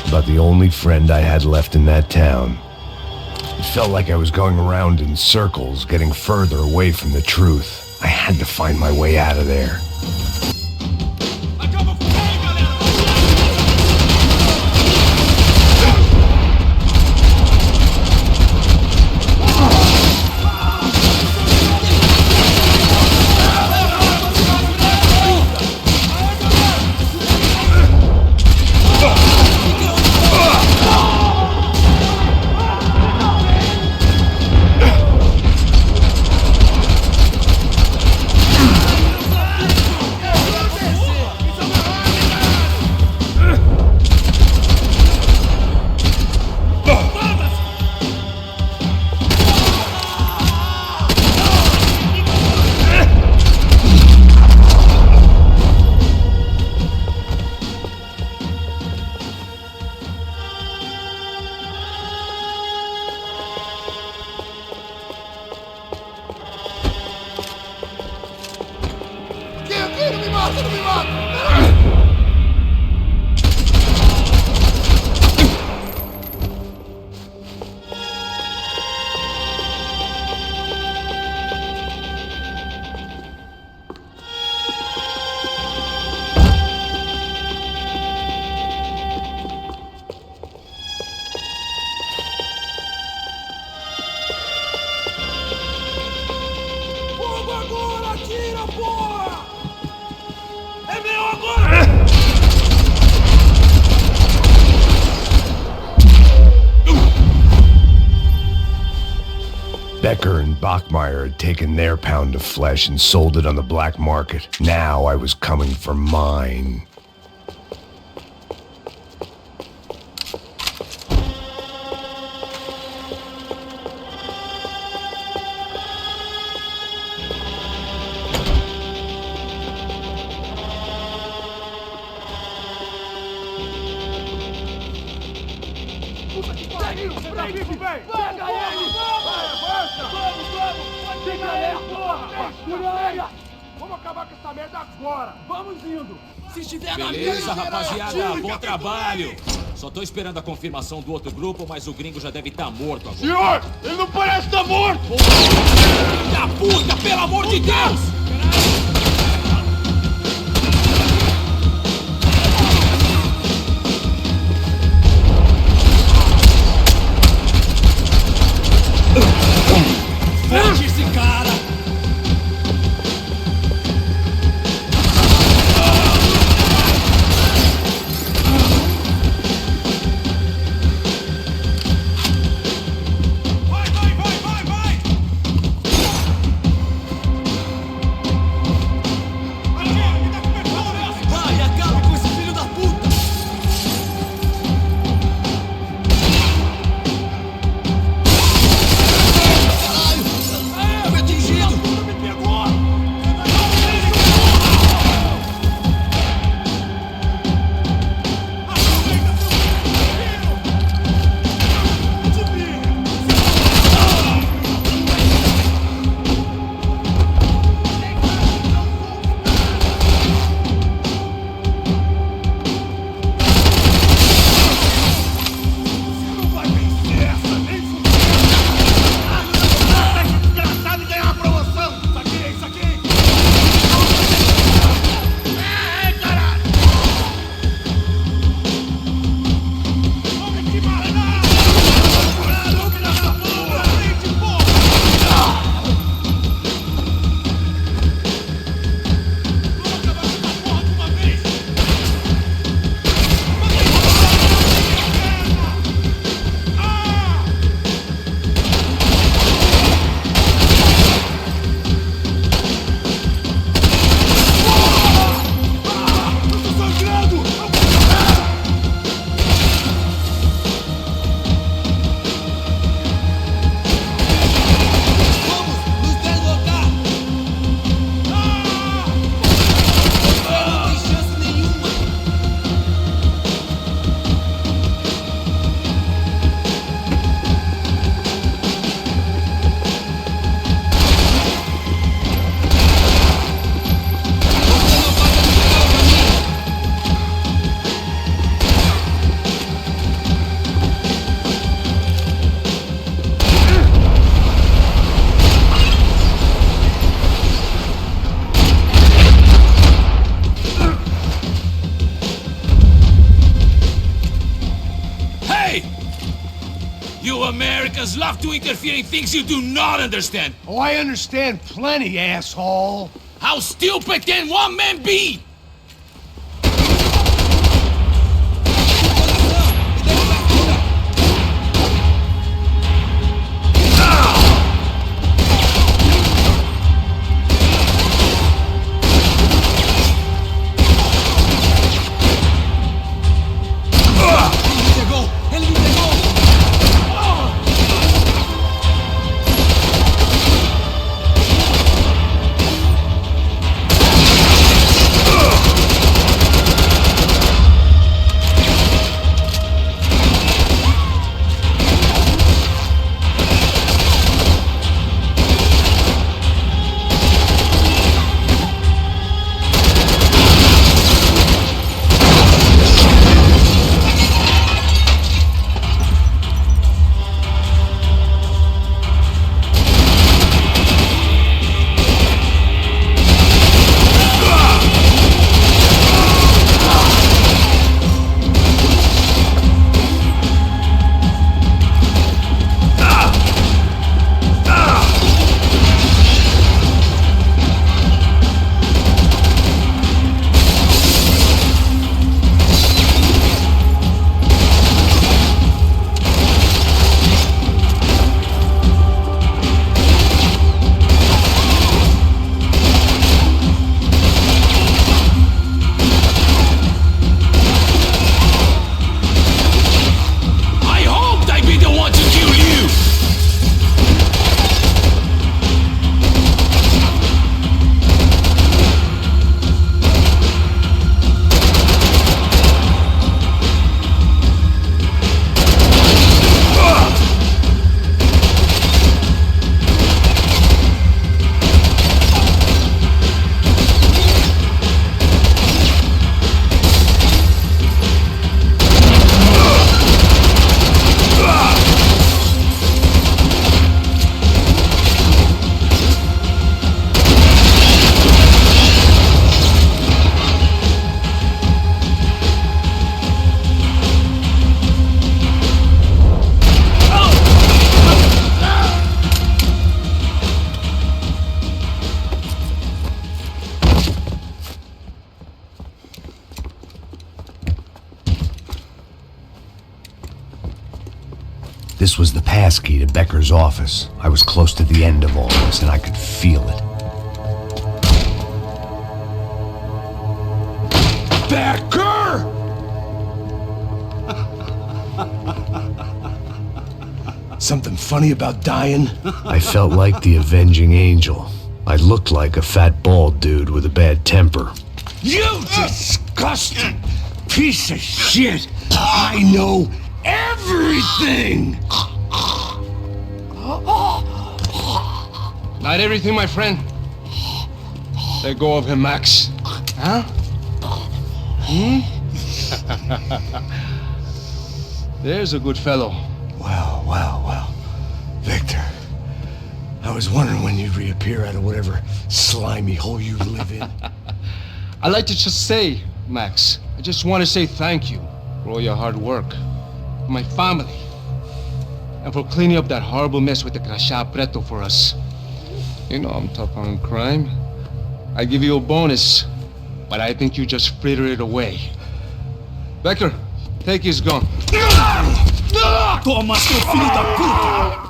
About the only friend I had left in that town. It felt like I was going around in circles, getting further away from the truth. I had to find my way out of there. Becker and Bachmeyer had taken their pound of flesh and sold it on the black market. Now I was coming for mine. Beleza, rapaziada, bom trabalho. Só tô esperando a confirmação do outro grupo, mas o gringo já deve estar morto agora. Senhor, ele não parece estar morto! Filho da puta, pelo amor de Deus! Fecha esse cara! Americans love to interfere in things you do not understand. Oh, I understand plenty, asshole. How stupid can one man be? This was the passkey to Becker's office. I was close to the end of all this, and I could feel it. Becker! Something funny about dying? I felt like the avenging angel. I looked like a fat bald dude with a bad temper. You disgusting piece of shit! I know everything! Not everything, my friend. Let go of him, Max. Huh? There's a good fellow. Well. Victor, I was wondering when you'd reappear out of whatever slimy hole you live in. I'd like to just say, Max, I just want to say thank you for all your hard work, for my family, and for cleaning up that horrible mess with the Crachá Preto for us. You know I'm tough on crime. I give you a bonus, but I think you just fritter it away. Becker, take his gun. Toma, seu filho da puta!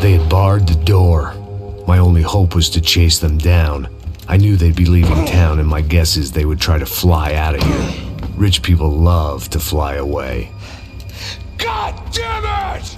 They had barred the door. My only hope was to chase them down. I knew they'd be leaving town, and my guess is they would try to fly out of here. Rich people love to fly away. God damn it!